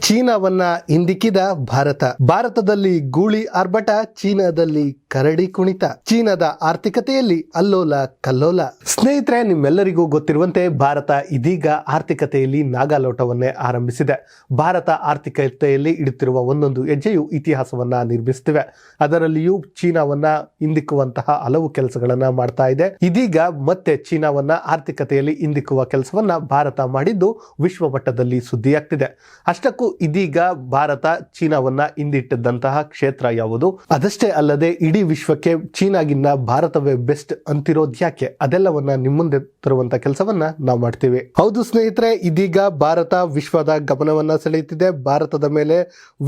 ಚೀನಾವನ್ನ ಹಿಂದಿಕ್ಕಿದ ಭಾರತದಲ್ಲಿ ಗೂಳಿ ಆರ್ಭಟ, ಚೀನಾದಲ್ಲಿ ಕರಡಿ ಕುಣಿತ, ಚೀನಾದ ಆರ್ಥಿಕತೆಯಲ್ಲಿ ಅಲ್ಲೋಲ ಕಲ್ಲೋಲ. ಸ್ನೇಹಿತರೆ, ನಿಮ್ಮೆಲ್ಲರಿಗೂ ಗೊತ್ತಿರುವಂತೆ ಭಾರತ ಇದೀಗ ಆರ್ಥಿಕತೆಯಲ್ಲಿ ನಾಗಾಲೋಟವನ್ನೇ ಆರಂಭಿಸಿದೆ. ಭಾರತ ಆರ್ಥಿಕತೆಯಲ್ಲಿ ಇಡುತ್ತಿರುವ ಒಂದೊಂದು ಹೆಜ್ಜೆಯು ಇತಿಹಾಸವನ್ನ ನಿರ್ಮಿಸುತ್ತಿವೆ. ಅದರಲ್ಲಿಯೂ ಚೀನಾವನ್ನ ಹಿಂದಿಕ್ಕುವಂತಹ ಹಲವು ಕೆಲಸಗಳನ್ನ ಮಾಡ್ತಾ ಇದೆ. ಇದೀಗ ಮತ್ತೆ ಚೀನಾವನ್ನ ಆರ್ಥಿಕತೆಯಲ್ಲಿ ಹಿಂದಿಕ್ಕುವ ಕೆಲಸವನ್ನ ಭಾರತ ಮಾಡಿದ್ದು ವಿಶ್ವ ಮಟ್ಟದಲ್ಲಿ ಸುದ್ದಿಯಾಗ್ತಿದೆ. ಅಷ್ಟಕ್ಕೂ ಇದೀಗ ಭಾರತ ಚೀನಾವನ್ನ ಹಿಂದಿಟ್ಟಂತಹ ಕ್ಷೇತ್ರ ಯಾವುದು? ಅದಷ್ಟೇ ಅಲ್ಲದೆ ಇಡೀ ವಿಶ್ವಕ್ಕೆ ಚೀನಾಗಿನ್ನ ಭಾರತವೇ ಬೆಸ್ಟ್ ಅಂತಿರೋದ್ಯಾಕೆ? ಅದೆಲ್ಲವನ್ನ ನಿಮ್ಮ ಮುಂದೆ ತರುವಂತ ಕೆಲಸವನ್ನ ನಾವು ಮಾಡ್ತೀವಿ. ಹೌದು ಸ್ನೇಹಿತರೆ, ಇದೀಗ ಭಾರತ ವಿಶ್ವದ ಗಮನವನ್ನ ಸೆಳೆಯುತ್ತಿದೆ. ಭಾರತದ ಮೇಲೆ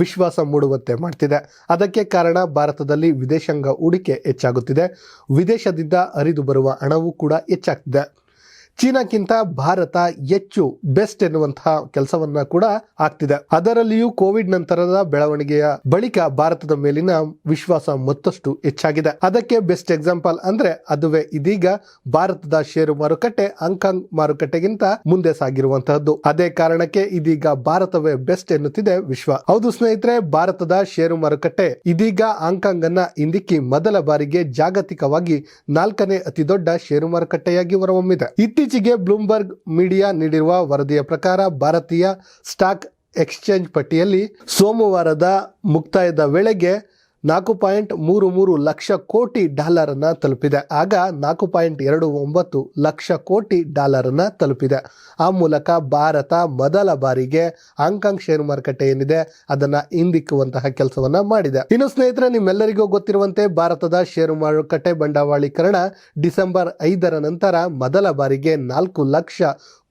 ವಿಶ್ವಾಸ ಮೂಡುವಂತೆ ಮಾಡ್ತಿದೆ. ಅದಕ್ಕೆ ಕಾರಣ ಭಾರತದಲ್ಲಿ ವಿದೇಶಾಂಗ ಹೂಡಿಕೆ ಹೆಚ್ಚಾಗುತ್ತಿದೆ. ವಿದೇಶದಿಂದ ಹರಿದು ಬರುವ ಹಣವೂ ಕೂಡ ಹೆಚ್ಚಾಗ್ತಿದೆ. ಚೀನಾಕ್ಕಿಂತ ಭಾರತ ಹೆಚ್ಚು ಬೆಸ್ಟ್ ಎನ್ನುವಂತಹ ಕೆಲಸವನ್ನ ಕೂಡ ಆಗ್ತಿದೆ. ಅದರಲ್ಲಿಯೂ ಕೋವಿಡ್ ನಂತರದ ಬೆಳವಣಿಗೆಯ ಬಳಿಕ ಭಾರತದ ಮೇಲಿನ ವಿಶ್ವಾಸ ಮತ್ತಷ್ಟು ಹೆಚ್ಚಾಗಿದೆ. ಅದಕ್ಕೆ ಬೆಸ್ಟ್ ಎಕ್ಸಾಂಪಲ್ ಅಂದ್ರೆ ಅದುವೇ ಇದೀಗ ಭಾರತದ ಷೇರು ಮಾರುಕಟ್ಟೆ ಹಾಂಗ್ಕಾಂಗ್ ಮಾರುಕಟ್ಟೆಗಿಂತ ಮುಂದೆ ಸಾಗಿರುವಂತಹದ್ದು. ಅದೇ ಕಾರಣಕ್ಕೆ ಇದೀಗ ಭಾರತವೇ ಬೆಸ್ಟ್ ಎನ್ನುತ್ತಿದೆ ವಿಶ್ವ. ಹೌದು ಸ್ನೇಹಿತರೆ, ಭಾರತದ ಷೇರು ಮಾರುಕಟ್ಟೆ ಇದೀಗ ಹಾಂಗ್ಕಾಂಗ್ ಅನ್ನ ಹಿಂದಿಕ್ಕಿ ಮೊದಲ ಬಾರಿಗೆ ಜಾಗತಿಕವಾಗಿ 4ನೇ ಅತಿ ದೊಡ್ಡ ಷೇರು ಮಾರುಕಟ್ಟೆಯಾಗಿ ಹೊರಹೊಮ್ಮಿದೆ. ಇತ್ತೀಚೆಗೆ ಬ್ಲೂಮ್ಬರ್ಗ್ ಮೀಡಿಯಾ ನೀಡಿರುವ ವರದಿಯ ಪ್ರಕಾರ ಭಾರತೀಯ ಸ್ಟಾಕ್ ಎಕ್ಸ್ಚೇಂಜ್ ಪಟ್ಟಿಯಲ್ಲಿ ಸೋಮವಾರದ ಮುಕ್ತಾಯದ ವೇಳೆಗೆ 4.33 ಲಕ್ಷ ಕೋಟಿ ಡಾಲರ್ ಅನ್ನ ತಲುಪಿದೆ. ಆಗ 4.29 ಲಕ್ಷ ಕೋಟಿ ಡಾಲರ್ ಅನ್ನ ತಲುಪಿದೆ. ಆ ಮೂಲಕ ಭಾರತ ಮೊದಲ ಬಾರಿಗೆ ಹಾಂಗ್ಕಾಂಗ್ ಷೇರು ಮಾರುಕಟ್ಟೆ ಏನಿದೆ ಅದನ್ನ ಹಿಂದಿಕ್ಕುವಂತಹ ಕೆಲಸವನ್ನ ಮಾಡಿದೆ. ಇನ್ನು ಸ್ನೇಹಿತರೆ, ನಿಮ್ಮೆಲ್ಲರಿಗೂ ಗೊತ್ತಿರುವಂತೆ ಭಾರತದ ಷೇರು ಮಾರುಕಟ್ಟೆ ಬಂಡವಾಳೀಕರಣ ಡಿಸೆಂಬರ್ 5ರ ನಂತರ ಮೊದಲ ಬಾರಿಗೆ 4 ಲಕ್ಷ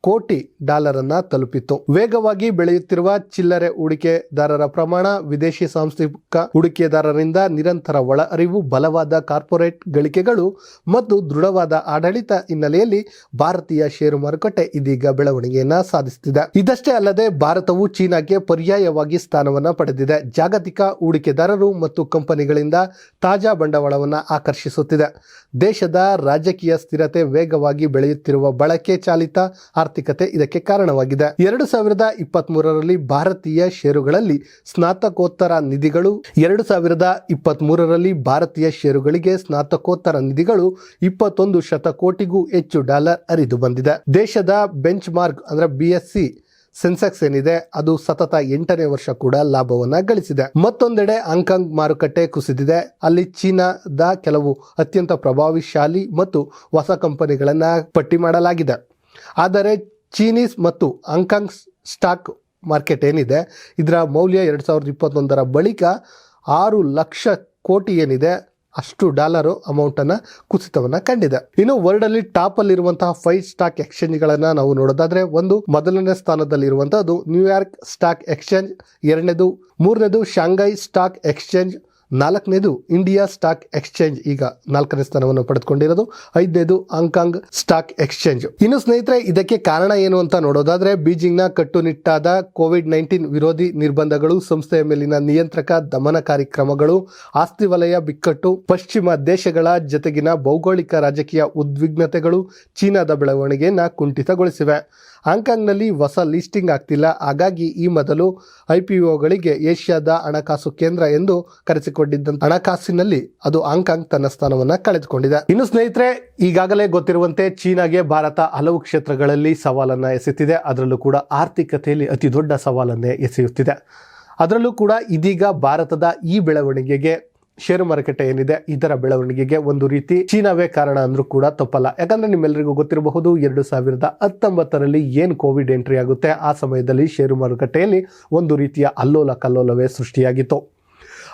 ಕೋಟಿ ಡಾಲರ್ ಅನ್ನ ತಲುಪಿತ್ತು. ವೇಗವಾಗಿ ಬೆಳೆಯುತ್ತಿರುವ ಚಿಲ್ಲರೆ ಹೂಡಿಕೆದಾರರ ಪ್ರಮಾಣ, ವಿದೇಶಿ ಸಾಂಸ್ಥಿಕ ಹೂಡಿಕೆದಾರರಿಂದ ನಿರಂತರ ಒಳ ಅರಿವು, ಬಲವಾದ ಕಾರ್ಪೊರೇಟ್ ಗಳಿಕೆಗಳು ಮತ್ತು ದೃಢವಾದ ಆಡಳಿತ ಹಿನ್ನೆಲೆಯಲ್ಲಿ ಭಾರತೀಯ ಷೇರು ಮಾರುಕಟ್ಟೆ ಇದೀಗ ಬೆಳವಣಿಗೆಯನ್ನ ಸಾಧಿಸುತ್ತಿದೆ. ಇದಷ್ಟೇ ಅಲ್ಲದೆ ಭಾರತವು ಚೀನಾಗೆ ಪರ್ಯಾಯವಾಗಿ ಸ್ಥಾನವನ್ನ ಪಡೆದಿದೆ. ಜಾಗತಿಕ ಹೂಡಿಕೆದಾರರು ಮತ್ತು ಕಂಪನಿಗಳಿಂದ ತಾಜಾ ಬಂಡವಾಳವನ್ನ ಆಕರ್ಷಿಸುತ್ತಿದೆ. ದೇಶದ ರಾಜಕೀಯ ಸ್ಥಿರತೆ, ವೇಗವಾಗಿ ಬೆಳೆಯುತ್ತಿರುವ ಬಳಕೆ ಚಾಲಿತ ಆರ್ಥಿಕತೆ ಇದಕ್ಕೆ ಕಾರಣವಾಗಿದೆ. 2023ರಲ್ಲಿ ಭಾರತೀಯ ಷೇರುಗಳಲ್ಲಿ ಸ್ನಾತಕೋತ್ತರ ನಿಧಿಗಳು 2023ರಲ್ಲಿ ಭಾರತೀಯ ಷೇರುಗಳಿಗೆ ಸ್ನಾತಕೋತ್ತರ ನಿಧಿಗಳು 21 ಶತಕೋಟಿಗೂ ಹೆಚ್ಚು ಡಾಲರ್ ಹರಿದು ಬಂದಿದೆ. ದೇಶದ ಬೆಂಚ್ ಮಾರ್ಕ್ ಅಂದ್ರೆ BSE ಸೆನ್ಸೆಕ್ಸ್ ಏನಿದೆ ಅದು ಸತತ 8ನೇ ವರ್ಷ ಕೂಡ ಲಾಭವನ್ನ ಗಳಿಸಿದೆ. ಮತ್ತೊಂದೆಡೆ ಹಾಂಗ್ಕಾಂಗ್ ಮಾರುಕಟ್ಟೆ ಕುಸಿದಿದೆ. ಅಲ್ಲಿ ಚೀನಾದ ಕೆಲವು ಅತ್ಯಂತ ಪ್ರಭಾವಶಾಲಿ ಮತ್ತು ಹೊಸ ಕಂಪನಿಗಳನ್ನ ಪಟ್ಟಿ ಮಾಡಲಾಗಿದೆ. ಆದರೆ ಚೀನೀಸ್ ಮತ್ತು ಹಾಂಗ್ಕಾಂಗ್ ಸ್ಟಾಕ್ ಮಾರ್ಕೆಟ್ ಏನಿದೆ ಇದರ ಮೌಲ್ಯ 2021ರ ಬಳಿಕ 6 ಲಕ್ಷ ಕೋಟಿ ಏನಿದೆ ಅಷ್ಟು ಡಾಲರ್ ಅಮೌಂಟ್ ಅನ್ನ ಕುಸಿತವನ್ನ ಕಂಡಿದೆ. ಇನ್ನು ವರ್ಲ್ಡ್ ಅಲ್ಲಿ ಟಾಪ್ ಅಲ್ಲಿ ಇರುವಂತಹ 5 ಸ್ಟಾಕ್ ಎಕ್ಸ್ಚೇಂಜ್ ಗಳನ್ನ ನಾವು ನೋಡೋದಾದ್ರೆ, ಮೊದಲನೇ ಸ್ಥಾನದಲ್ಲಿ ಇರುವಂತಹದ್ದು ನ್ಯೂಯಾರ್ಕ್ ಸ್ಟಾಕ್ ಎಕ್ಸ್ಚೇಂಜ್, ಮೂರನೇದು ಶಾಂಘೈ ಸ್ಟಾಕ್ ಎಕ್ಸ್ಚೇಂಜ್, 4ನೇದು ಇಂಡಿಯಾ ಸ್ಟಾಕ್ ಎಕ್ಸ್ಚೇಂಜ್ ಈಗ 4ನೇ ಸ್ಥಾನವನ್ನು ಪಡೆದುಕೊಂಡಿರೋದು, 5ನೇದು ಹಾಂಗ್ಕಾಂಗ್ ಸ್ಟಾಕ್ ಎಕ್ಸ್ಚೇಂಜ್. ಇನ್ನು ಸ್ನೇಹಿತರೆ, ಇದಕ್ಕೆ ಕಾರಣ ಏನು ಅಂತ ನೋಡೋದಾದ್ರೆ, ಬೀಜಿಂಗ್ನ ಕಟ್ಟುನಿಟ್ಟಾದ COVID-19 ವಿರೋಧಿ ನಿರ್ಬಂಧಗಳು, ಸಂಸ್ಥೆಯ ಮೇಲಿನ ನಿಯಂತ್ರಕ ದಮನಕಾರಿ ಕ್ರಮಗಳು, ಆಸ್ತಿ ವಲಯ ಬಿಕ್ಕಟ್ಟು, ಪಶ್ಚಿಮ ದೇಶಗಳ ಜತೆಗಿನ ಭೌಗೋಳಿಕ ರಾಜಕೀಯ ಉದ್ವಿಗ್ನತೆಗಳು ಚೀನಾದ ಬೆಳವಣಿಗೆಯನ್ನ ಕುಂಠಿತಗೊಳಿಸಿವೆ. ಹಾಂಗ್ಕಾಂಗ್ನಲ್ಲಿ ಹೊಸ ಲಿಸ್ಟಿಂಗ್ ಆಗ್ತಿಲ್ಲ. ಹಾಗಾಗಿ ಈ ಮೊದಲು IPOಗಳಿಗೆ ಏಷ್ಯಾದ ಹಣಕಾಸು ಕೇಂದ್ರ ಎಂದು ಕರೆಸಿಕೊಂಡಿದ್ದಂತ ಹಣಕಾಸಿನಲ್ಲಿ ಅದು ಹಾಂಗ್ಕಾಂಗ್ ತನ್ನ ಸ್ಥಾನವನ್ನ ಕಳೆದುಕೊಂಡಿದೆ. ಇನ್ನು ಸ್ನೇಹಿತರೆ, ಈಗಾಗಲೇ ಗೊತ್ತಿರುವಂತೆ ಚೀನಾಗೆ ಭಾರತ ಹಲವು ಕ್ಷೇತ್ರಗಳಲ್ಲಿ ಸವಾಲನ್ನ ಎಸೆಯುತ್ತಿದೆ. ಅದರಲ್ಲೂ ಕೂಡ ಆರ್ಥಿಕತೆಯಲ್ಲಿ ಅತಿ ದೊಡ್ಡ ಸವಾಲನ್ನೇ ಎಸೆಯುತ್ತಿದೆ. ಅದರಲ್ಲೂ ಕೂಡ ಇದೀಗ ಭಾರತದ ಈ ಬೆಳವಣಿಗೆಗೆ, ಷೇರು ಮಾರುಕಟ್ಟೆ ಏನಿದೆ ಇದರ ಬೆಳವಣಿಗೆಗೆ ಒಂದು ರೀತಿ ಚೀನಾವೇ ಕಾರಣ ಅಂದ್ರೂ ಕೂಡ ತಪ್ಪಲ್ಲ. ಯಾಕಂದ್ರೆ ನಿಮ್ಮೆಲ್ಲರಿಗೂ ಗೊತ್ತಿರಬಹುದು, 2019ರಲ್ಲಿ ಏನು ಕೋವಿಡ್ ಎಂಟ್ರಿ ಆಗುತ್ತೆ ಆ ಸಮಯದಲ್ಲಿ ಷೇರು ಮಾರುಕಟ್ಟೆಯಲ್ಲಿ ಒಂದು ರೀತಿಯ ಅಲ್ಲೋಲ ಕಲ್ಲೋಲವೇ ಸೃಷ್ಟಿಯಾಗಿತ್ತು.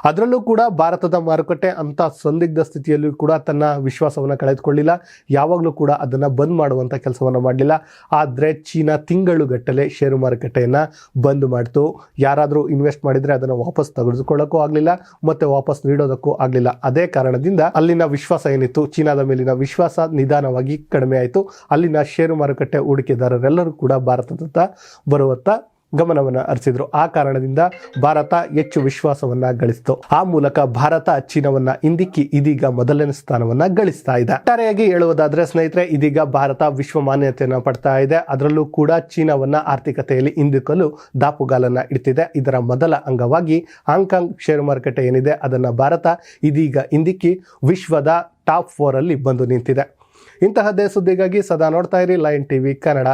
ಅದರಲ್ಲೂ ಕೂಡ ಭಾರತದ ಮಾರುಕಟ್ಟೆ ಅಂತ ಸಂದಿಗ್ಧ ಸ್ಥಿತಿಯಲ್ಲೂ ಕೂಡ ತನ್ನ ವಿಶ್ವಾಸವನ್ನು ಕಳೆದುಕೊಳ್ಳಿಲ್ಲ. ಯಾವಾಗಲೂ ಕೂಡ ಅದನ್ನು ಬಂದ್ ಮಾಡುವಂಥ ಕೆಲಸವನ್ನು ಮಾಡಲಿಲ್ಲ. ಆದರೆ ಚೀನಾ ತಿಂಗಳುಗಟ್ಟಲೆ ಷೇರು ಮಾರುಕಟ್ಟೆಯನ್ನು ಬಂದ್ ಮಾಡಿತು. ಯಾರಾದರೂ ಇನ್ವೆಸ್ಟ್ ಮಾಡಿದರೆ ಅದನ್ನು ವಾಪಸ್ ತೆಗೆದುಕೊಳ್ಳೋಕ್ಕೂ ಆಗಲಿಲ್ಲ, ಮತ್ತೆ ವಾಪಸ್ ನೀಡೋದಕ್ಕೂ ಆಗಲಿಲ್ಲ. ಅದೇ ಕಾರಣದಿಂದ ಅಲ್ಲಿನ ವಿಶ್ವಾಸ ಏನಿತ್ತು, ಚೀನಾದ ಮೇಲಿನ ವಿಶ್ವಾಸ ನಿಧಾನವಾಗಿ ಕಡಿಮೆ ಆಯಿತು. ಅಲ್ಲಿನ ಷೇರು ಮಾರುಕಟ್ಟೆ ಹೂಡಿಕೆದಾರರೆಲ್ಲರೂ ಕೂಡ ಭಾರತದತ್ತ ಬರುವತ್ತ ಗಮನವನ್ನು ಹರಿಸಿದ್ರು. ಆ ಕಾರಣದಿಂದ ಭಾರತ ಹೆಚ್ಚು ವಿಶ್ವಾಸವನ್ನ ಗಳಿಸಿತು. ಆ ಮೂಲಕ ಭಾರತ ಚೀನಾವನ್ನ ಹಿಂದಿಕ್ಕಿ ಇದೀಗ ಮೊದಲನೇ ಸ್ಥಾನವನ್ನ ಗಳಿಸ್ತಾ ಇದೆ. ಒಟ್ಟಾರೆಯಾಗಿ ಹೇಳುವುದಾದ್ರೆ ಸ್ನೇಹಿತರೆ, ಇದೀಗ ಭಾರತ ವಿಶ್ವ ಮಾನ್ಯತೆಯನ್ನು ಪಡ್ತಾ ಇದೆ. ಅದರಲ್ಲೂ ಕೂಡ ಚೀನಾವನ್ನ ಆರ್ಥಿಕತೆಯಲ್ಲಿ ಹಿಂದಿಕ್ಕಲು ದಾಪುಗಾಲನ್ನ ಇಡ್ತಿದೆ. ಇದರ ಮೊದಲ ಅಂಗವಾಗಿ ಹಾಂಗ್ಕಾಂಗ್ ಷೇರು ಮಾರುಕಟ್ಟೆ ಏನಿದೆ ಅದನ್ನ ಭಾರತ ಇದೀಗ ಹಿಂದಿಕ್ಕಿ ವಿಶ್ವದ ಟಾಪ್ 4 ಅಲ್ಲಿ ಬಂದು ನಿಂತಿದೆ. ಇಂತಹದ್ದೇ ಸುದ್ದಿಗಾಗಿ ಸದಾ ನೋಡ್ತಾ ಇರಿ ಲಯನ್ ಟಿವಿ ಕನ್ನಡ.